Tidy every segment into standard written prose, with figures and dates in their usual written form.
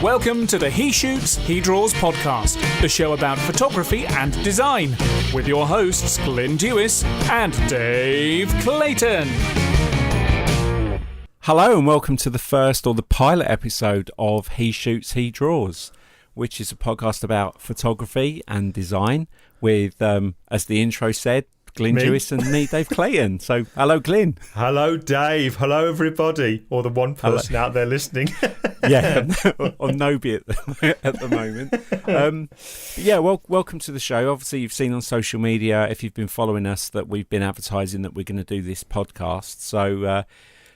Welcome to the He Shoots, He Draws podcast, the show about photography and design, with your hosts Glyn Dewis and Dave Clayton. Hello and welcome to the first or the pilot episode of He Shoots, He Draws, which is a podcast about photography and design with, as the intro said, Glyn Dewis and me, Dave Clayton. So, hello, Glyn. Hello, Dave. Hello, everybody. Or the one person out there listening. Yeah, or nobody at the moment. Welcome to the show. Obviously, you've seen on social media, if you've been following us, that we've been advertising that we're going to do this podcast.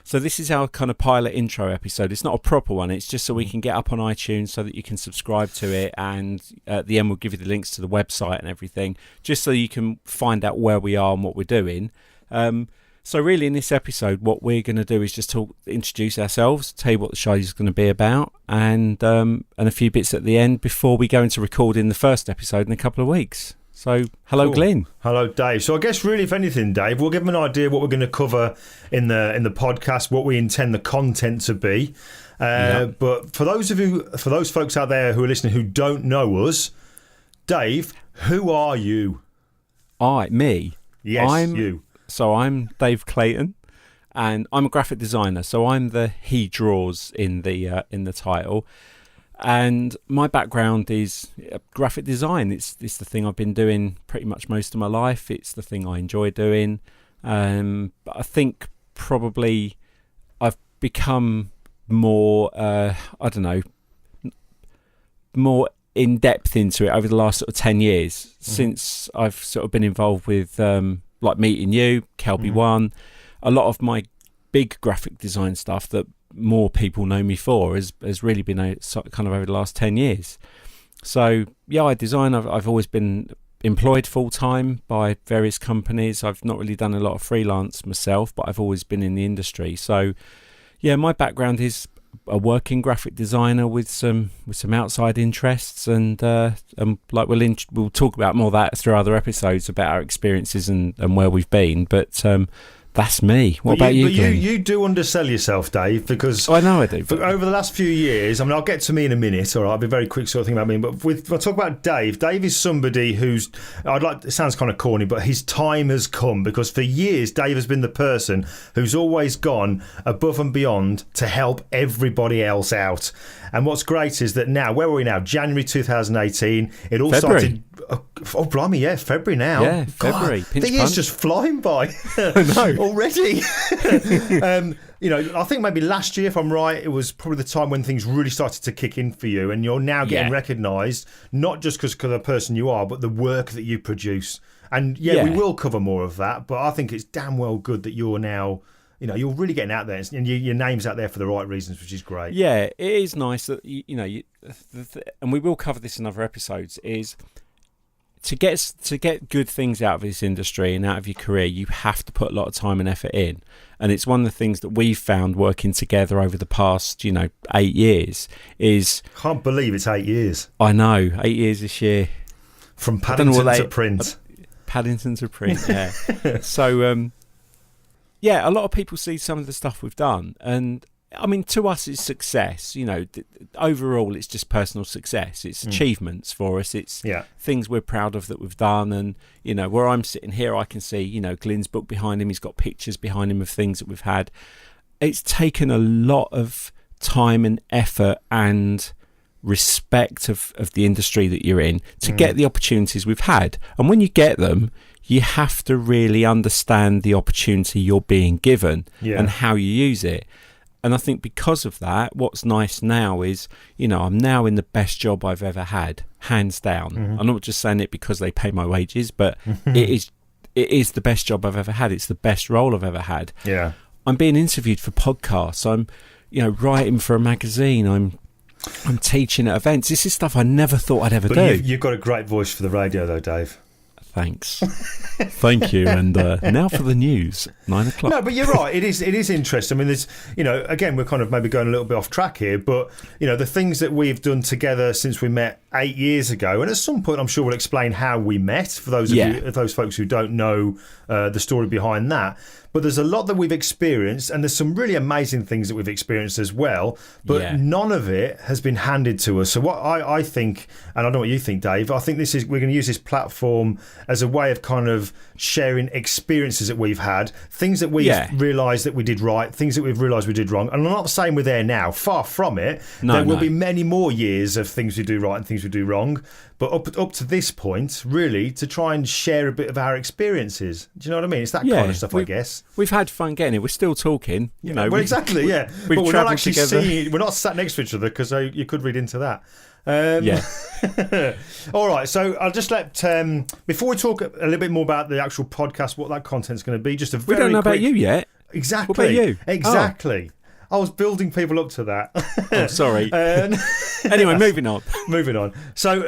So this is our kind of pilot intro episode. It's not a proper one. It's just so we can get up on iTunes so that you can subscribe to it. And at the end, we'll give you the links to the website and everything, just so you can find out where we are and what we're doing. So really, in this episode, what we're going to do is just introduce ourselves, tell you what the show is going to be about, and a few bits at the end before we go into recording the first episode in a couple of weeks. So, hello, cool. Glyn. Hello, Dave. So I guess really, if anything, Dave, we'll give them an idea of what we're going to cover in the podcast, what we intend the content to be. But for those folks out there who are listening who don't know us, Dave, who are you? Me? Yes, you. So I'm Dave Clayton, and I'm a graphic designer. So I'm the He Draws in the title. And my background is graphic design. It's the thing I've been doing pretty much most of my life. It's the thing I enjoy doing. But I think probably I've become more, more in depth into it over the last sort of 10 years since I've sort of been involved with like meeting you, Kelby One. A lot of my big graphic design stuff that more people know me for has really been kind of over the last 10 years. So yeah, I design. I've always been employed full-time by various companies. I've not really done a lot of freelance myself, but I've always been in the industry. So yeah, my background is a working graphic designer with some outside interests, and like we'll talk about more of that through other episodes about our experiences and where we've been, but that's me. What about you, Glyn? You do undersell yourself, Dave, because I know I do. Over the last few years, I mean, I'll get to me in a minute, or I'll be very quick sort of thing about me. But I'll talk about Dave. Dave is somebody who's, it sounds kind of corny, but his time has come, because for years, Dave has been the person who's always gone above and beyond to help everybody else out. And what's great is that now, where are we now? January 2018. It all started. Oh, blimey, yeah, February now. Yeah, February. God, the year's just flying by. I know. Already. I think maybe last year, if I'm right, it was probably the time when things really started to kick in for you, and you're now getting recognised, not just because of the person you are, but the work that you produce. And we will cover more of that, but I think it's damn well good that you're now, you're really getting out there, and your name's out there for the right reasons, which is great. Yeah, it is nice that, and we will cover this in other episodes, is to get good things out of this industry and out of your career, you have to put a lot of time and effort in. And it's one of the things that we've found working together over the past, 8 years is... Can't believe it's 8 years. I know, 8 years this year. From Paddington to print. Paddington to print, yeah. So, a lot of people see some of the stuff we've done, and I mean, to us, it's success. Overall, it's just personal success. It's achievements for us. It's things we're proud of that we've done. And, where I'm sitting here, I can see, Glyn's book behind him. He's got pictures behind him of things that we've had. It's taken a lot of time and effort and respect of the industry that you're in to get the opportunities we've had. And when you get them, you have to really understand the opportunity you're being given and how you use it. And I think because of that, what's nice now is, I'm now in the best job I've ever had, hands down. I'm not just saying it because they pay my wages, but it is the best job I've ever had. It's the best role I've ever had. Yeah. I'm being interviewed for podcasts. I'm, writing for a magazine. I'm teaching at events. This is stuff I never thought I'd ever do. You've got a great voice for the radio, though, Dave. Thanks. Thank you. And now for the news, 9 o'clock. No, but you're right. It is interesting. I mean, there's, again, we're kind of maybe going a little bit off track here, but, the things that we've done together since we met 8 years ago, and at some point I'm sure we'll explain how we met for those of you, those folks who don't know the story behind that. but there's a lot that we've experienced, and there's some really amazing things that we've experienced as well, but none of it has been handed to us. So what I think, and I don't know what you think, Dave, I think we're going to use this platform as a way of kind of sharing experiences that we've had, things that we've realised that we did right, things that we've realised we did wrong. And I'm not saying we're there now, far from it. There will be many more years of things we do right and things we do wrong. But up to this point, really, to try and share a bit of our experiences. Do you know what I mean? It's that kind of stuff, I guess. We've had fun getting it. We're still talking. You know. Well, exactly, yeah. We've but we're not actually together. we're not sat next to each other, because you could read into that. All right, so I'll just let before we talk a little bit more about the actual podcast, what that content's going to be, just a very we don't know quick... about you yet. Exactly. What about you? Exactly. I was building people up to that. Oh, sorry. Anyway, moving on. Moving on. So,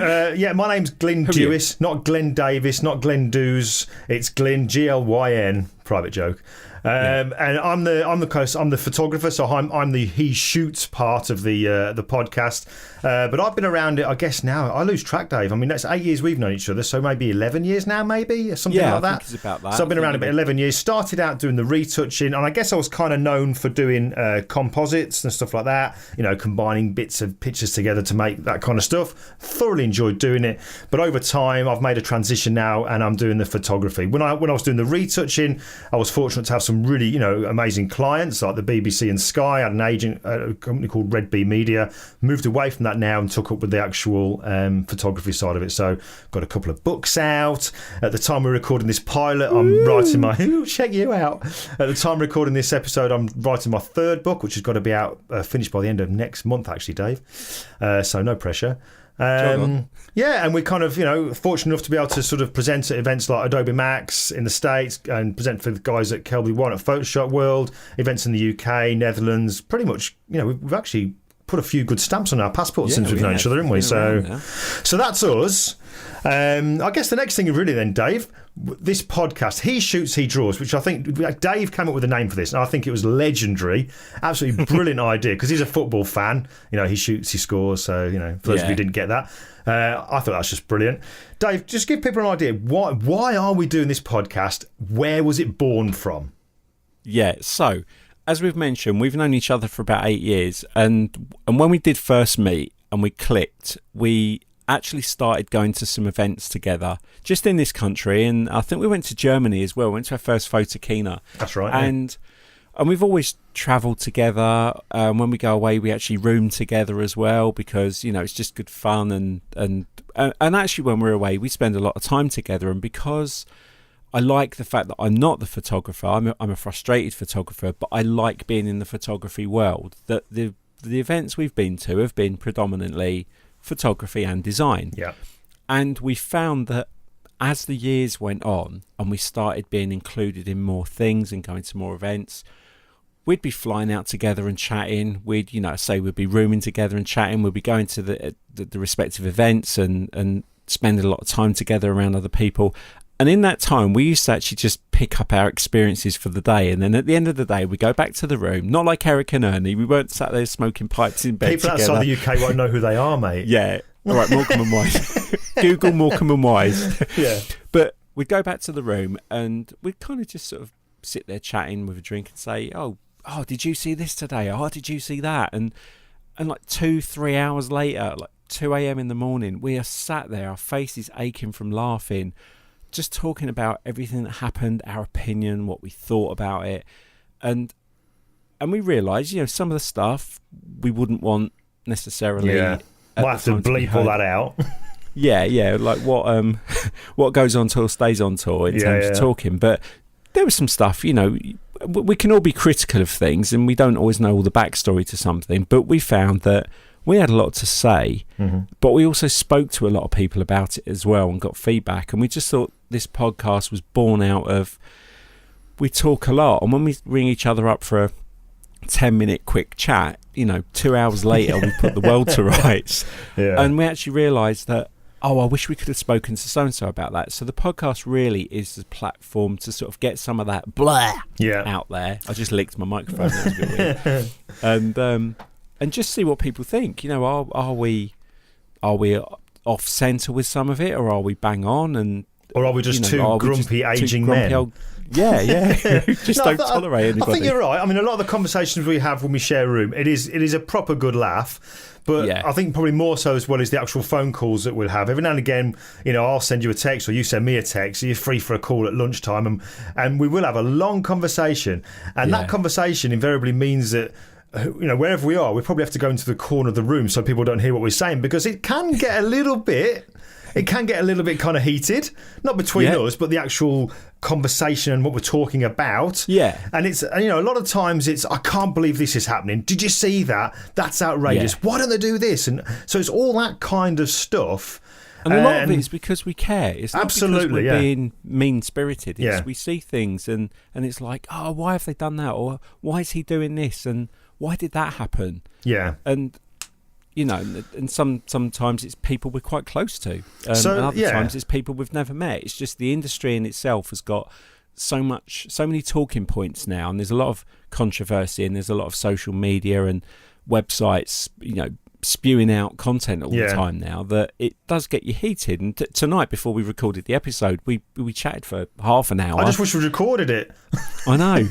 my name's Glyn Dewis, not Glyn Davis, not Glyn Dews. It's Glyn, Glyn, private joke. And I'm the photographer, so I'm the he shoots part of the podcast. But I've been around it, I guess now. I lose track, Dave. I mean, that's 8 years we've known each other, so maybe 11 years now, maybe something like that. I think it's about that. So I've been around about 11 years. Started out doing the retouching, and I guess I was kind of known for doing composites and stuff like that. You know, combining bits of pictures together to make that kind of stuff. Thoroughly enjoyed doing it. But over time, I've made a transition now, and I'm doing the photography. When I was doing the retouching, I was fortunate to have some really, amazing clients like the BBC and Sky. I had an agent at a company called Red Bee Media. Moved away from that now and took up with the actual photography side of it. So got a couple of books out. At the time we're recording this pilot, I'm writing my... check you out. At the time recording this episode, I'm writing my third book, which has got to be out, finished by the end of next month, actually, Dave. So no pressure. And we're kind of, fortunate enough to be able to sort of present at events like Adobe Max in the States and present for the guys at Kelby One at Photoshop World, events in the UK, Netherlands. Pretty much, we've actually put a few good stamps on our passports since we've known each other, haven't we? So that's us. I guess the next thing really then, Dave, this podcast, He Shoots, He Draws, which I think Dave came up with a name for this, and I think it was legendary. Absolutely brilliant idea, because he's a football fan. He shoots, he scores. So, for those of you who didn't get that, I thought that's just brilliant. Dave, just give people an idea. Why are we doing this podcast? Where was it born from? Yeah, so... as we've mentioned, we've known each other for about 8 years, and when we did first meet and we clicked, we actually started going to some events together just in this country, and I think we went to Germany as well. We went to our first Photokina. That's right. And we've always travelled together. When we go away, we actually room together as well, because it's just good fun, and actually when we're away, we spend a lot of time together. And because I like the fact that I'm not the photographer. I'm a frustrated photographer, but I like being in the photography world. That the events we've been to have been predominantly photography and design. Yeah. And we found that as the years went on and we started being included in more things and going to more events, we'd be flying out together and chatting. We'd be rooming together and chatting. We'd be going to the respective events and spending a lot of time together around other people. And in that time, we used to actually just pick up our experiences for the day. And then at the end of the day, we go back to the room, not like Eric and Ernie. We weren't sat there smoking pipes in bed People together. outside the UK won't know who they are, mate. Yeah. All right, Morecambe and Wise. Google Morecambe and Wise. Yeah. But we'd go back to the room and we'd kind of just sort of sit there chatting with a drink and say, oh, did you see this today? Oh, did you see that? And like 2-3 hours later, like 2 a.m. in the morning, we are sat there, our faces aching from laughing, just talking about everything that happened, our opinion, what we thought about it. And we realised, some of the stuff we wouldn't want necessarily. Yeah. Might have to bleep all that out. Yeah, like what goes on tour stays on tour in terms of talking. But there was some stuff, we can all be critical of things and we don't always know all the backstory to something, but we found that we had a lot to say, but we also spoke to a lot of people about it as well and got feedback. And we just thought this podcast was born out of, we talk a lot. And when we ring each other up for a 10-minute quick chat, 2 hours later, we put the world to rights. Yeah. And we actually realised that, I wish we could have spoken to so-and-so about that. So the podcast really is the platform to sort of get some of that blah out there. I just licked my microphone. That was a bit weird. And just see what people think. Are we off centre with some of it, or are we bang on? Or are we just two grumpy aging men? Yeah. Just don't tolerate anybody. I think you're right. I mean, a lot of the conversations we have when we share a room, it is a proper good laugh. But I think probably more so as well as the actual phone calls that we'll have. Every now and again, I'll send you a text or you send me a text. So you're free for a call at lunchtime, and we will have a long conversation. And that conversation invariably means that, wherever we are, we probably have to go into the corner of the room so people don't hear what we're saying, because it can get a little bit kind of heated, not between us, but the actual conversation and what we're talking about. Yeah. And it's, a lot of times it's, I can't believe this is happening. Did you see that? That's outrageous. Why don't they do this? And so it's all that kind of stuff. And a lot of it is because we care. It's not absolutely, because we're being mean-spirited. It's we see things and it's like, oh, why have they done that? Or why is he doing this? And why did that happen? Yeah. And and sometimes it's people we're quite close to, and other times it's people we've never met. It's just the industry in itself has got so many talking points now, and there's a lot of controversy, and there's a lot of social media and websites, spewing out content all the time now, that it does get you heated. And tonight, before we recorded the episode, we chatted for half an hour. I just wish we'd recorded it. I know.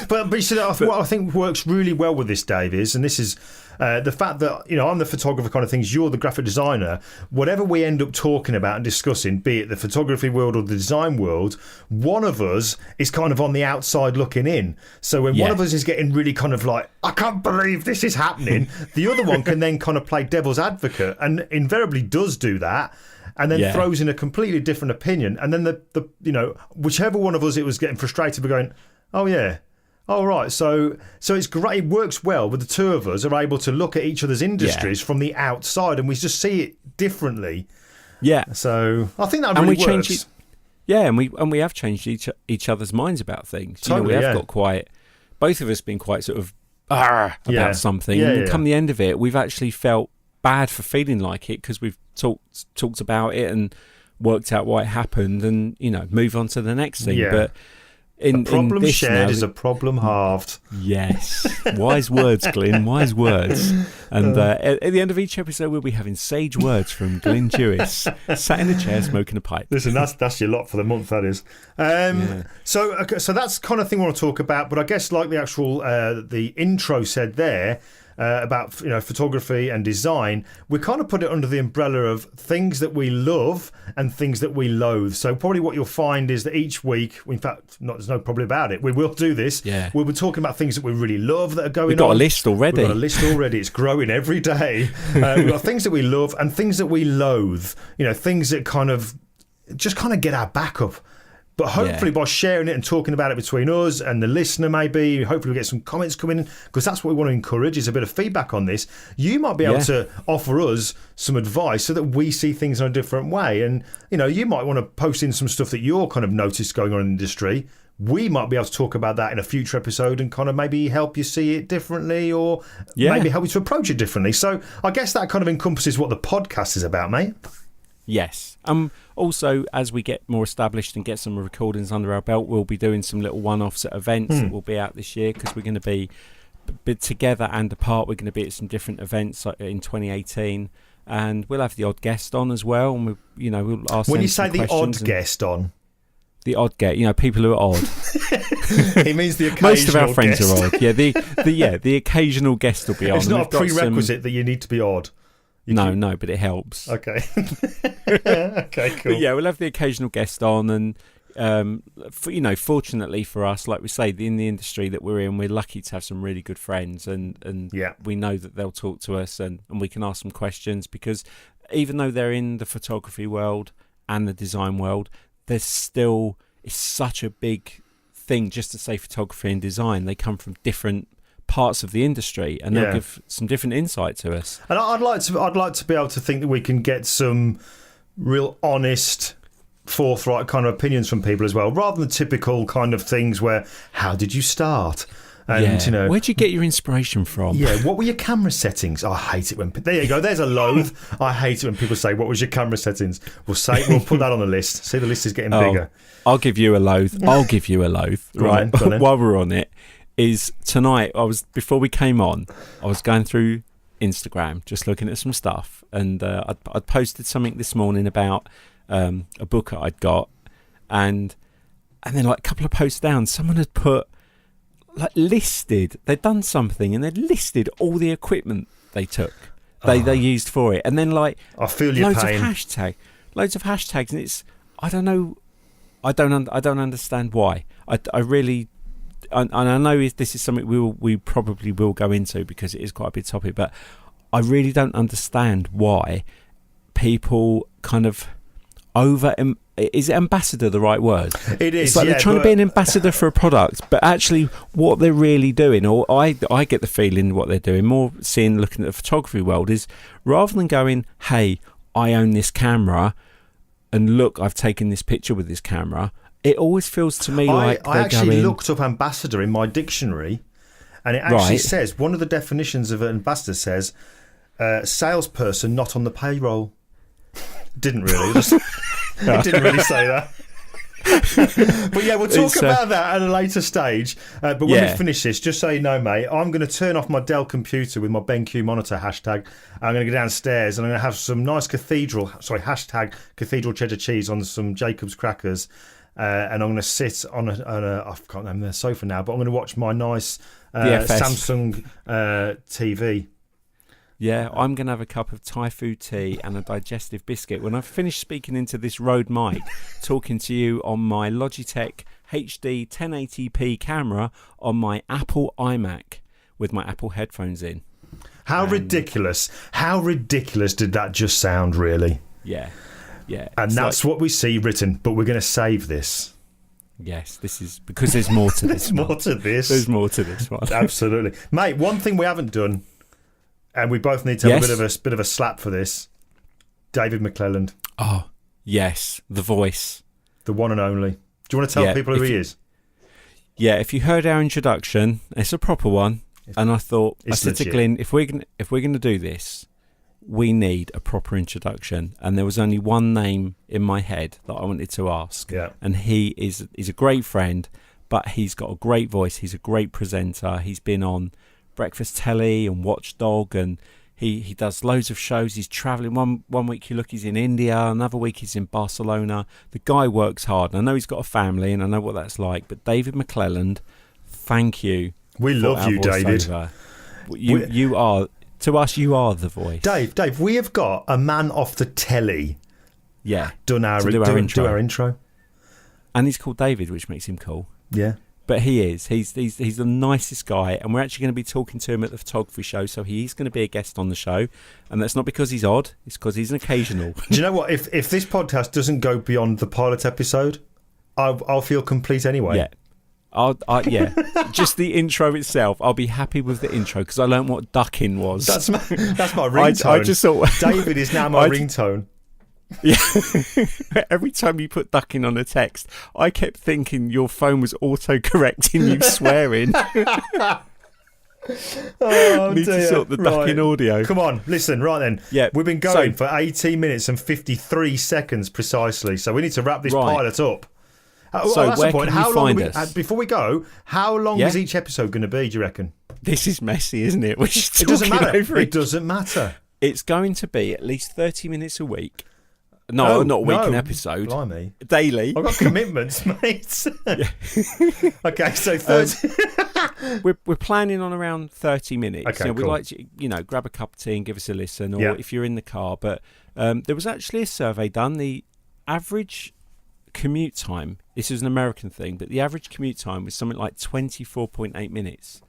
but you see, what I think works really well with this, Dave, is, and this is the fact that, I'm the photographer kind of things, you're the graphic designer. Whatever we end up talking about and discussing, be it the photography world or the design world, one of us is kind of on the outside looking in. So when one of us is getting really kind of like, I can't believe this is happening, the other one can then kind of play devil's advocate, and invariably does do that, and then throws in a completely different opinion. And then the whichever one of us it was getting frustrated, we're going, oh yeah. Oh, right. So it's great. It works well, but the two of us are able to look at each other's industries from the outside, and we just see it differently. Yeah. So I think that really works. And we have changed each other's minds about things. Totally, we have got quite, both of us been quite sort of about something. And come the end of it, we've actually felt bad for feeling like it, because we've talked about it and worked out why it happened, and move on to the next thing. But a problem shared is a problem halved. Yes. Wise words, Glyn. Wise words. And at the end of each episode, we'll be having sage words from Glyn Dewis, sat in a chair smoking a pipe. Listen, that's your lot for the month, that is. So that's the kind of thing we want to talk about. But I guess, like the actual the intro said there, about photography and design, we kind of put it under the umbrella of things that we love and things that we loathe. So probably what you'll find is that each week, in fact, there's no problem about it, we will do this. We'll be talking about things that we really love that are going on. We've got a list already. It's growing every day. We've got things that we love and things that we loathe. Things that kind of get our back up. But hopefully by sharing it and talking about it between us and the listener, maybe, hopefully we get some comments coming in, because that's what we want to encourage, is a bit of feedback on this. You might be able to offer us some advice so that we see things in a different way. And, you might want to post in some stuff that you're kind of noticed going on in the industry. We might be able to talk about that in a future episode and kind of maybe help you see it differently, or maybe help you to approach it differently. So I guess that kind of encompasses what the podcast is about, mate. Yes. Also, as we get more established and get some recordings under our belt, we'll be doing some little one-offs at events that will be out this year, because we're going to be together and apart. We're going to be at some different events in 2018, and we'll have the odd guest on as well. And we'll ask. When you say the odd guest on, the odd guest, people who are odd. He means the occasional. Most of our friends guest. are odd. Yeah, the occasional guest will be on. It's not a prerequisite that you need to be odd. No, but it helps. Okay. Okay, cool. But we'll have the occasional guest on, and fortunately for us, like we say, in the industry that we're in, we're lucky to have some really good friends, and we know that they'll talk to us, and we can ask them questions, because even though they're in the photography world and the design world, there's still, it's such a big thing just to say photography and design. They come from different parts of the industry, and they'll give some different insight to us. And I'd like to be able to think that we can get some real honest, forthright kind of opinions from people as well, rather than the typical kind of things where, how did you start? And where'd you get your inspiration from? What were your camera settings? I hate it when there you go. There's a loathe. I hate it when people say, "What was your camera settings?" We'll put that on the list. See, the list is getting bigger. I'll give you a loathe. Right, while we're on it. Is tonight, before we came on, I was going through Instagram, just looking at some stuff, and I'd posted something this morning about a book that I'd got, and And then like a couple of posts down, someone had put they'd done something and they'd listed all the equipment they took, they used for it, and then like I feel your pain. Loads of hashtags, and it's I don't know, I don't understand why. I really, and I know this is something we probably will go into because it is quite a big topic, but I really don't understand why people kind of is ambassador the right word? It is. It's like they're trying to be an ambassador for a product, but actually what they're really doing, or I get the feeling what they're doing, more looking at the photography world, is rather than going, hey, I own this camera and look, I've taken this picture with this camera, it always feels to me like I actually looked up ambassador in my dictionary, and it actually says, one of the definitions of an ambassador says, salesperson not on the payroll. Didn't really. It didn't really say that. But yeah, we'll talk about that at a later stage. But when we finish this, just so you know, mate, I'm going to turn off my Dell computer with my BenQ monitor hashtag. I'm going to go downstairs and I'm going to have some nice hashtag cathedral cheddar cheese on some Jacob's crackers. And I'm going to sit on I can't remember the sofa now, but I'm going to watch my nice Samsung TV. Yeah, I'm going to have a cup of Thai food tea and a digestive biscuit when I've finished speaking into this Rode mic, talking to you on my Logitech HD 1080p camera on my Apple iMac with my Apple headphones in. How ridiculous did that just sound, really? Yeah. And that's what we see written, but we're going to save this. Yes, this is because there's more to this. There's more to this. There's more to this one. Absolutely. Mate, one thing we haven't done, and we both need to have a bit of a slap for this. David McClelland. Oh, yes, the voice, the one and only. Do you want to tell people who he is? Yeah, if you heard our introduction, it's a proper one, and I thought I said to Glyn, if we're going to do this, we need a proper introduction. And there was only one name in my head that I wanted to ask, and he's a great friend, but he's got a great voice. He's a great presenter. He's been on Breakfast Telly and Watchdog, and he does loads of shows. He's travelling. One week he's in India, another week he's in Barcelona. The guy works hard. I know he's got a family, and I know what that's like. But David McClelland, thank you. We love you, David. You are, to us, you are the voice. Dave, we have got a man off the telly. Yeah, do our intro, and he's called David, which makes him cool. Yeah. But he is. He's the nicest guy, and we're actually going to be talking to him at the photography show, so he's going to be a guest on the show, and that's not because he's odd, it's because he's an occasional. Do you know what? If this podcast doesn't go beyond the pilot episode, I'll feel complete anyway. Yeah. Just the intro itself, I'll be happy with the intro, because I learned what ducking was. That's my ringtone. I just thought David is now my ringtone. Yeah. Every time you put ducking on a text, I kept thinking your phone was auto-correcting you swearing. Need to sort the ducking audio. Come on, listen, right then. Yeah. We've been going for 18 minutes and 53 seconds precisely, so we need to wrap this pilot up. So that's the point. Can you find us? Before we go, how long is each episode going to be, do you reckon? This is messy, isn't it? It doesn't matter. It doesn't matter. It's going to be at least 30 minutes a week. No, not a week an episode. Blimey. Daily. I've got commitments, mate. Okay, so 30. We're planning on around 30 minutes. Okay, We'd like to, grab a cup of tea and give us a listen, or if you're in the car. But there was actually a survey done. The average commute time, this is an American thing, but the average commute time was something like 24.8 minutes.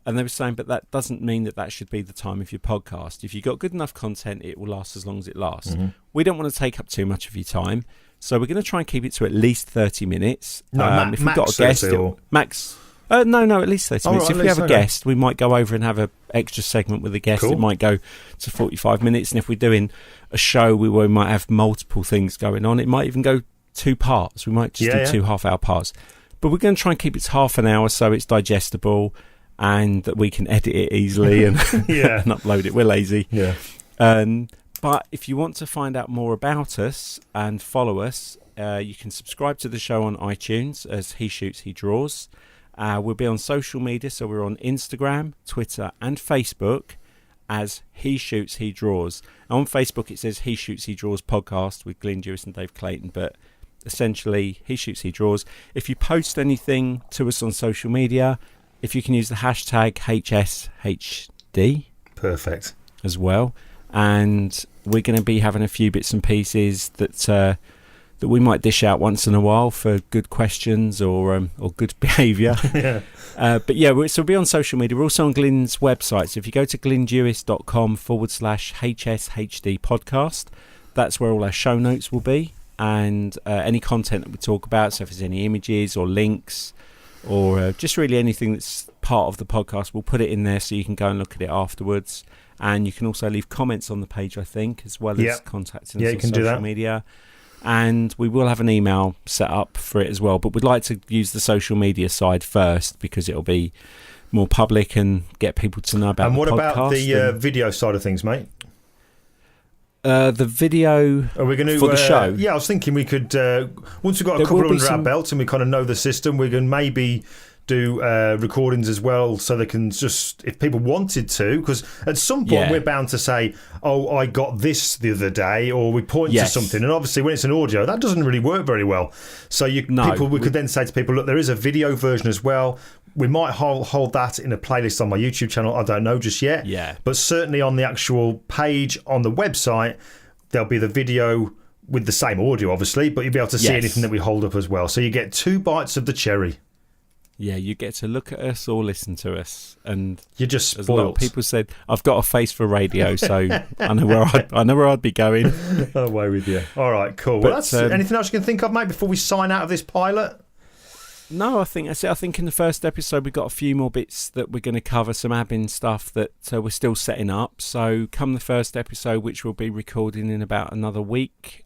And they were saying, but that doesn't mean that should be the time of your podcast. If you've got good enough content, it will last as long as it lasts. Mm-hmm. We don't want to take up too much of your time, so we're going to try and keep it to at least 30 minutes. No, if we've got a guest, max. No, at least 30 minutes. If we have a guest, we might go over and have an extra segment with a guest. Cool. It might go to 45 minutes. And if we're doing a show where we might have multiple things going on, it might even go 2 parts. We might just do 2 half-hour parts. But we're going to try and keep it to half an hour so it's digestible, and that we can edit it easily and, and upload it. We're lazy. Yeah. But if you want to find out more about us and follow us, you can subscribe to the show on iTunes as He Shoots, He Draws. We'll be on social media, so we're on Instagram, Twitter and Facebook as He Shoots, He Draws. And on Facebook it says He Shoots, He Draws podcast with Glyn Dewis and Dave Clayton, but essentially, he shoots, he draws. If you post anything to us on social media, if you can use the hashtag HSHD. Perfect. As well. And we're going to be having a few bits and pieces that we might dish out once in a while for good questions or good behaviour. Yeah. But yeah, so we'll be on social media. We're also on Glyn's website. So if you go to glyndewis.com/HSHD podcast, that's where all our show notes will be, and any content that we talk about. So if there's any images or links or just really anything that's part of the podcast, we'll put it in there so you can go and look at it afterwards. And you can also leave comments on the page, I think, as well as contacting us on social media. And we will have an email set up for it as well. But we'd like to use the social media side first because it'll be more public and get people to know about the podcast. And what about the video side of things, mate? The video for the show? Yeah, I was thinking we could, once we've got a couple under our belt and we kind of know the system, we can maybe do recordings as well, so they can just, if people wanted to, because at some point we're bound to say, oh, I got this the other day, or we point to something, and obviously when it's an audio that doesn't really work very well, so we could then say to people, look, there is a video version as well. We might hold that in a playlist on my YouTube channel, I don't know just yet, but certainly on the actual page on the website there'll be the video with the same audio obviously, but you'll be able to see anything that we hold up as well, so you get 2 bites of the cherry. Yeah, you get to look at us or listen to us, and you're just spoiled. As a lot of people said, I've got a face for radio, so I know where I'd be going. Away with you. All right, cool. Well, that's anything else you can think of, mate, before we sign out of this pilot? No, I think that's it. I think in the first episode we've got a few more bits that we're going to cover, some admin stuff that we're still setting up. So come the first episode, which we'll be recording in about another week,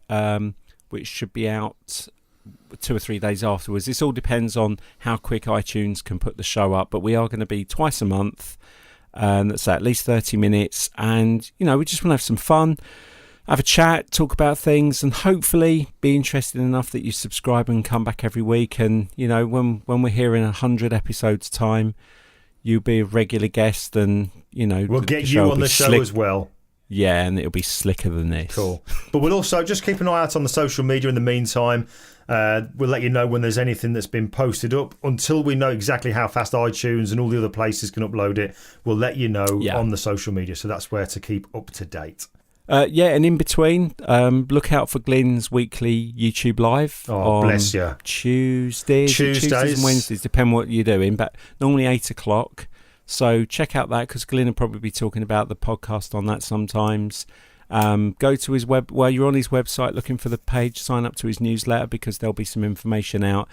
which should be out 2 or 3 days afterwards. This all depends on how quick iTunes can put the show up, but we are going to be twice a month, and that's at least 30 minutes, and we just want to have some fun, have a chat, talk about things, and hopefully be interested enough that you subscribe and come back every week. And when we're here in 100 episodes time, you'll be a regular guest, and we'll get you on the show as well. Yeah, and it'll be slicker than this. Cool. But we'll also just keep an eye out on the social media in the meantime. We'll let you know when there's anything that's been posted up. Until we know exactly how fast iTunes and all the other places can upload it, we'll let you know on the social media. So that's where to keep up to date. And in between, look out for Glyn's weekly YouTube live on bless you. Tuesdays and Wednesdays, depending what you're doing, but normally 8 o'clock. So check out that, because Glyn will probably be talking about the podcast on that sometimes. Go to his web while you're on his website looking for the page, sign up to his newsletter, because there'll be some information out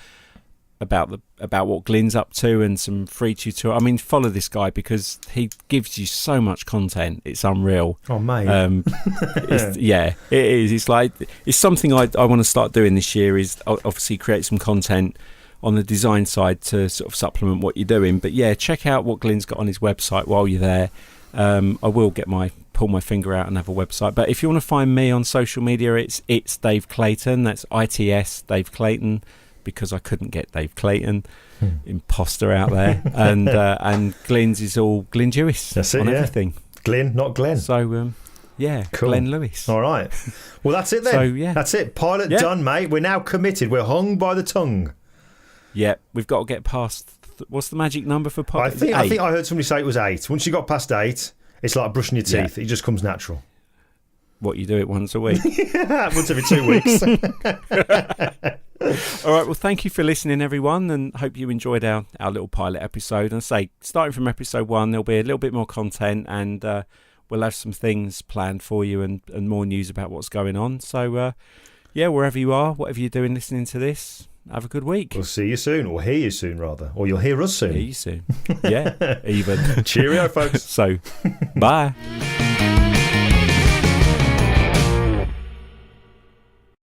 about what Glyn's up to and some free tutorial. I mean, follow this guy because he gives you so much content. It's unreal. Oh, mate. It is. It's something I want to start doing this year, is obviously create some content on the design side to sort of supplement what you're doing. But yeah, check out what Glyn's got on his website while you're there. I will pull my finger out and have a website. But if you want to find me on social media, it's Dave Clayton. That's ITS Dave Clayton, because I couldn't get Dave Clayton, imposter out there. And Glyn's is all Glyn Dewis. That's it, on everything. Glyn, not Glenn. So cool. Glyn Lewis. All right. Well, that's it then. So that's it. Pilot done, mate. We're now committed. We're hung by the tongue. Yeah, we've got to get past. What's the magic number for pilot? I think I heard somebody say it was 8. Once you got past 8, it's like brushing your teeth. It just comes natural. What, you do it once a week? Once every 2 weeks. All right, well, thank you for listening, everyone, and hope you enjoyed our little pilot episode. And starting from episode 1, there'll be a little bit more content, and we'll have some things planned for you and more news about what's going on. So, wherever you are, whatever you're doing listening to this, have a good week. We'll see you soon, or hear you soon, rather. Or you'll hear us soon. Hear you soon. Yeah, even. Cheerio, folks. So, bye.